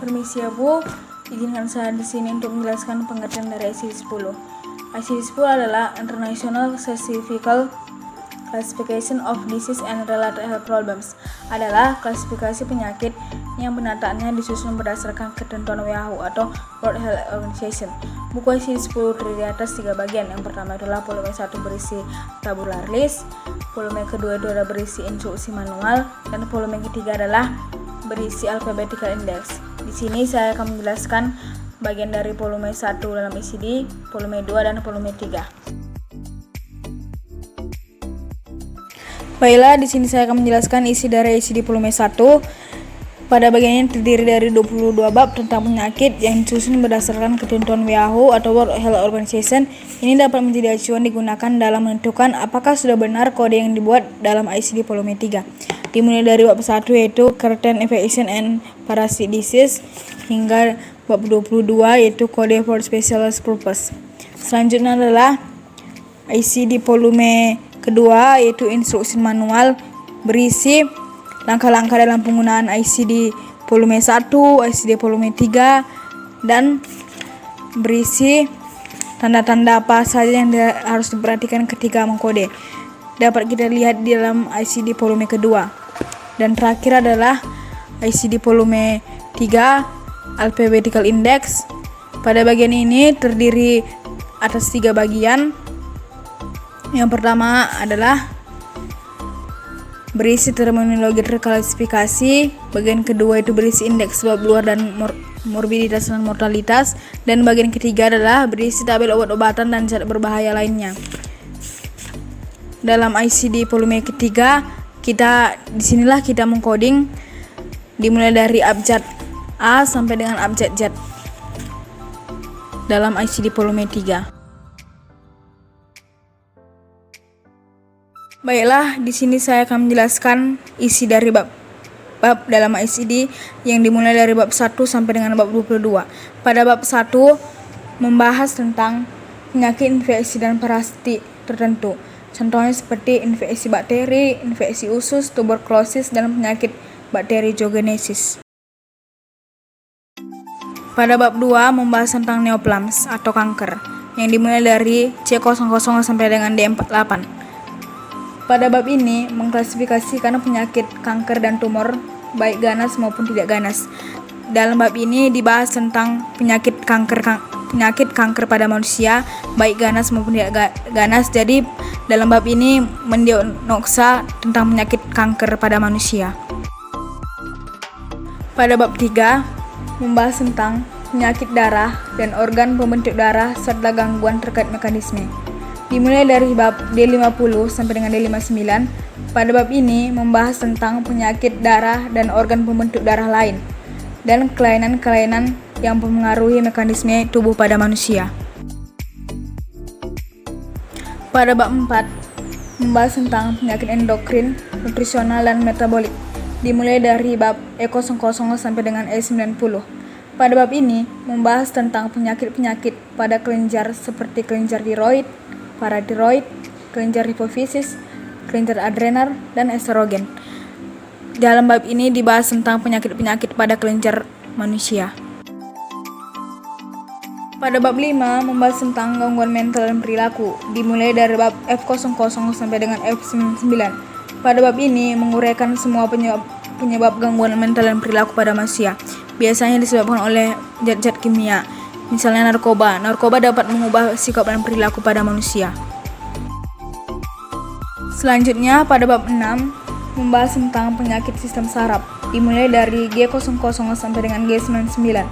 Permisi ya Bu, izinkan saya di sini untuk menjelaskan pengertian dari ICD-10. ICD-10 adalah International Statistical Classification of Disease and Related Health Problems, adalah klasifikasi penyakit yang penataannya disusun berdasarkan ketentuan WHO atau World Health Organization. Buku ICD-10 terdiri atas 3 bagian. Yang pertama adalah volume 1 berisi tabular list, volume kedua itu adalah berisi instruksi manual, dan volume ketiga adalah berisi alphabetical index. Di sini saya akan menjelaskan bagian dari volume 1 dalam ICD, volume 2 dan volume 3. Baiklah, di sini saya akan menjelaskan isi dari ICD volume 1. Pada bagian ini terdiri dari 22 bab tentang penyakit yang disusun berdasarkan ketentuan WHO atau World Health Organization. Ini dapat menjadi acuan digunakan dalam menentukan apakah sudah benar kode yang dibuat dalam ICD volume 3. Dimulai dari bab 1 yaitu Current Infection and Parasite Disease hingga bab 22 yaitu Code for Specialized Purpose. Selanjutnya adalah ICD volume kedua yaitu instruksi manual berisi langkah-langkah dalam penggunaan ICD volume 1, ICD volume 3 dan berisi tanda-tanda apa saja yang harus diperhatikan ketika mengkode. Dapat kita lihat di dalam ICD volume kedua. Dan terakhir adalah ICD volume 3 Alphabetical Index. Pada bagian ini terdiri atas 3 bagian. Yang pertama adalah berisi terminologi terklasifikasi, bagian kedua itu berisi indeks sebab luar dan morbiditas dan mortalitas, dan bagian ketiga adalah berisi tabel obat-obatan dan zat berbahaya lainnya. Dalam ICD volume ketiga, disinilah kita mengcoding dimulai dari abjad A sampai dengan abjad Z dalam ICD volume 3. Baiklah, di sini saya akan menjelaskan isi dari bab dalam ICD yang dimulai dari bab 1 sampai dengan bab 22. Pada bab 1 membahas tentang penyakit infeksi dan parasit tertentu. Contohnya seperti infeksi bakteri, infeksi usus, tuberkulosis, dan penyakit bakteri zoonosis. Pada bab 2 membahas tentang neoplasm atau kanker yang dimulai dari C00 sampai dengan D48. Pada bab ini mengklasifikasikan penyakit kanker dan tumor baik ganas maupun tidak ganas. Dalam bab ini dibahas tentang penyakit kanker pada manusia baik ganas maupun tidak ganas. Jadi dalam bab ini mendiagnosa tentang penyakit kanker pada manusia. Pada bab 3 membahas tentang penyakit darah dan organ pembentuk darah serta gangguan terkait mekanisme. Dimulai dari bab D50 sampai dengan D59. Pada bab ini membahas tentang penyakit darah dan organ pembentuk darah lain dan kelainan-kelainan yang mempengaruhi mekanisme tubuh pada manusia. Pada bab 4 membahas tentang penyakit endokrin, nutrisional dan metabolik. Dimulai dari bab E00 sampai dengan E90. Pada bab ini membahas tentang penyakit-penyakit pada kelenjar seperti kelenjar tiroid, paratiroid, kelenjar hipofisis, kelenjar adrenal, dan estrogen. Dalam bab ini dibahas tentang penyakit-penyakit pada kelenjar manusia. Pada bab 5 membahas tentang gangguan mental dan perilaku, dimulai dari bab F00 sampai dengan F99. Pada bab ini menguraikan semua penyebab gangguan mental dan perilaku pada manusia. Biasanya disebabkan oleh zat-zat kimia. Misalnya narkoba. Narkoba dapat mengubah sikap dan perilaku pada manusia. Selanjutnya pada bab 6 membahas tentang penyakit sistem saraf, dimulai dari G00 sampai dengan G99.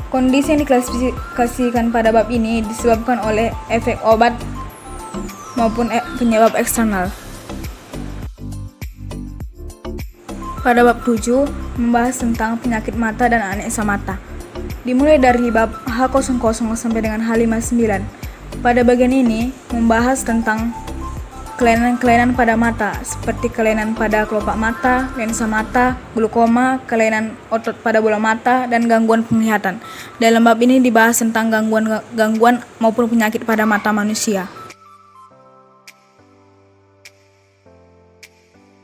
Kondisi yang diklasifikasikan pada bab ini disebabkan oleh efek obat maupun penyebab eksternal. Pada bab 7 membahas tentang penyakit mata dan aneksia mata. Dimulai dari bab H00 sampai dengan H59. Pada bagian ini membahas tentang kelainan-kelainan pada mata seperti kelainan pada kelopak mata, lensa mata, glaukoma, kelainan otot pada bola mata, dan gangguan penglihatan. Dalam bab ini dibahas tentang gangguan maupun penyakit pada mata manusia.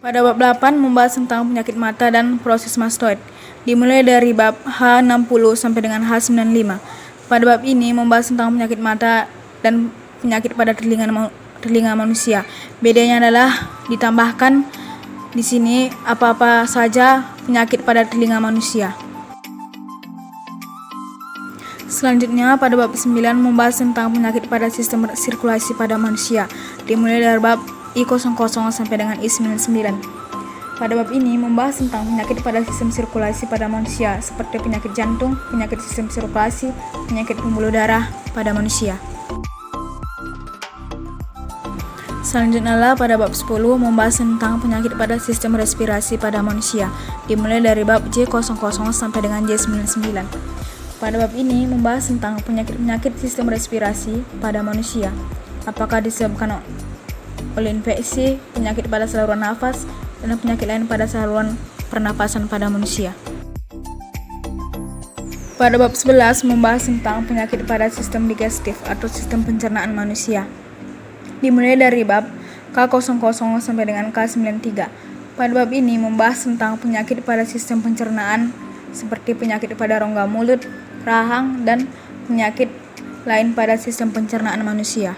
Pada bab 8 membahas tentang penyakit mata dan proses mastoid. dimulai dari bab H60 sampai dengan H95. Pada bab ini membahas tentang penyakit mata dan penyakit pada telinga manusia. Bedanya adalah ditambahkan di sini apa-apa saja penyakit pada telinga manusia. Selanjutnya pada bab 9 membahas tentang penyakit pada sistem sirkulasi pada manusia, dimulai dari bab I00 sampai dengan I99. Pada bab ini membahas tentang penyakit pada sistem sirkulasi pada manusia seperti penyakit jantung, penyakit sistem sirkulasi, penyakit pembuluh darah pada manusia. Selanjutnya pada bab 10 membahas tentang penyakit pada sistem respirasi pada manusia, dimulai dari bab J00 sampai dengan J99. Pada bab ini membahas tentang penyakit-penyakit sistem respirasi pada manusia, apakah disebabkan oleh infeksi, penyakit pada saluran nafas, dan penyakit lain pada saluran pernapasan pada manusia. Pada bab 11 membahas tentang penyakit pada sistem digestif atau sistem pencernaan manusia, dimulai dari bab K00 sampai dengan K93. Pada bab ini membahas tentang penyakit pada sistem pencernaan seperti penyakit pada rongga mulut, rahang, dan penyakit lain pada sistem pencernaan manusia.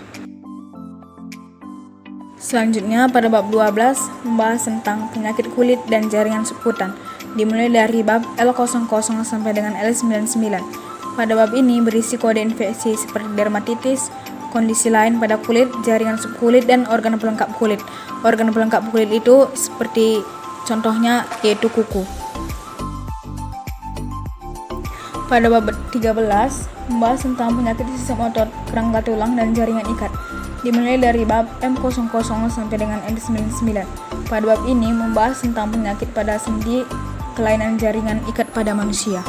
Selanjutnya pada bab 12 membahas tentang penyakit kulit dan jaringan subkutan, dimulai dari bab L00 sampai dengan L99. Pada bab ini berisi kode infeksi seperti dermatitis, kondisi lain pada kulit, jaringan subkulit, dan organ pelengkap kulit. Organ pelengkap kulit itu seperti contohnya yaitu kuku. Pada bab 13 membahas tentang penyakit sistem otot, kerangka tulang, dan jaringan ikat, dimulai dari bab M00 sampai dengan M99. Pada bab ini membahas tentang penyakit pada sendi, kelainan jaringan ikat pada manusia.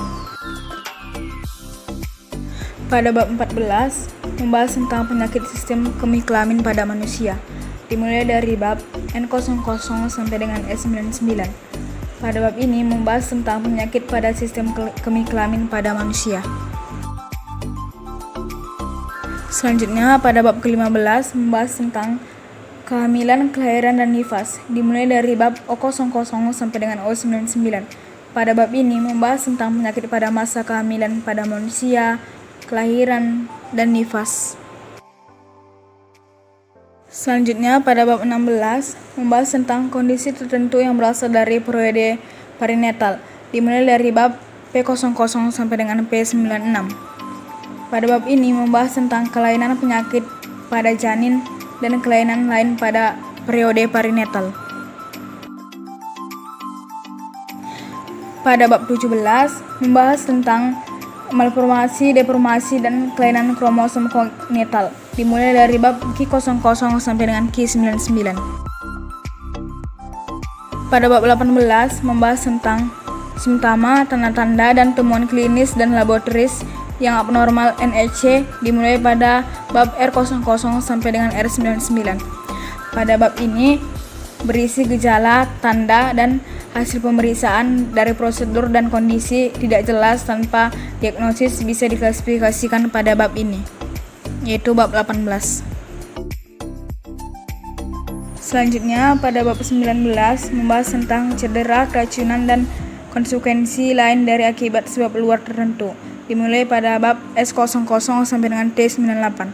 Pada bab 14 membahas tentang penyakit sistem kemih kelamin pada manusia, dimulai dari bab N00 sampai dengan S99. Pada bab ini membahas tentang penyakit pada sistem kemih kelamin pada manusia. Selanjutnya pada bab ke-15 membahas tentang kehamilan, kelahiran, dan nifas, dimulai dari bab O00 sampai dengan O99. Pada bab ini membahas tentang penyakit pada masa kehamilan pada manusia, kelahiran, dan nifas. Selanjutnya pada bab 16 membahas tentang kondisi tertentu yang berasal dari periode perinatal, dimulai dari bab P00 sampai dengan P96. Pada bab ini membahas tentang kelainan penyakit pada janin dan kelainan lain pada periode perinatal. Pada bab 17 membahas tentang malformasi, deformasi, dan kelainan kromosom kongenital, dimulai dari bab Q00 sampai dengan Q99. Pada bab 18 membahas tentang simptoma, tanda-tanda, dan temuan klinis dan laboratoris yang abnormal NEC, dimulai pada bab R00 sampai dengan R99. Pada bab ini berisi gejala, tanda, dan hasil pemeriksaan dari prosedur dan kondisi tidak jelas tanpa diagnosis bisa diklasifikasikan pada bab ini, yaitu bab 18. Selanjutnya pada bab 19 membahas tentang cedera, keracunan, dan konsekuensi lain dari akibat sebab luar tertentu, dimulai pada bab S00 sampai dengan T98.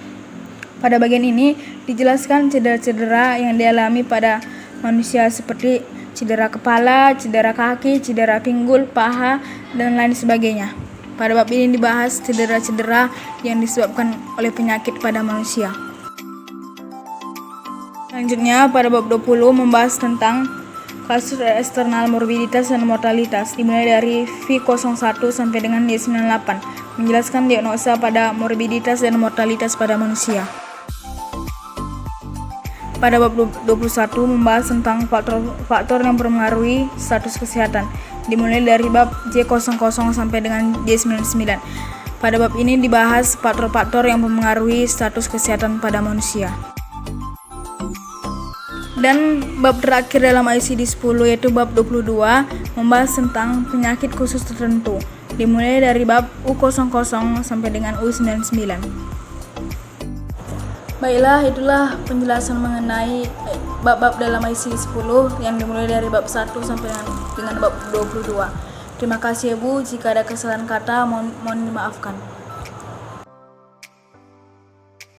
Pada bagian ini dijelaskan cedera-cedera yang dialami pada manusia seperti cedera kepala, cedera kaki, cedera pinggul, paha, dan lain sebagainya. Pada bab ini dibahas cedera-cedera yang disebabkan oleh penyakit pada manusia. Selanjutnya pada bab 20 membahas tentang kasus eksternal morbiditas dan mortalitas, dimulai dari V01 sampai dengan D98, menjelaskan diagnosa pada morbiditas dan mortalitas pada manusia. Pada bab 21 membahas tentang faktor yang mempengaruhi status kesehatan, dimulai dari bab J00 sampai dengan J99. Pada bab ini dibahas faktor-faktor yang mempengaruhi status kesehatan pada manusia. Dan bab terakhir dalam ICD 10 yaitu bab 22 membahas tentang penyakit khusus tertentu, dimulai dari bab U00 sampai dengan U99. Baiklah, itulah penjelasan mengenai bab-bab dalam ICD 10 yang dimulai dari bab 1 sampai dengan bab 22. Terima kasih ya Bu, jika ada kesalahan kata mohon dimaafkan.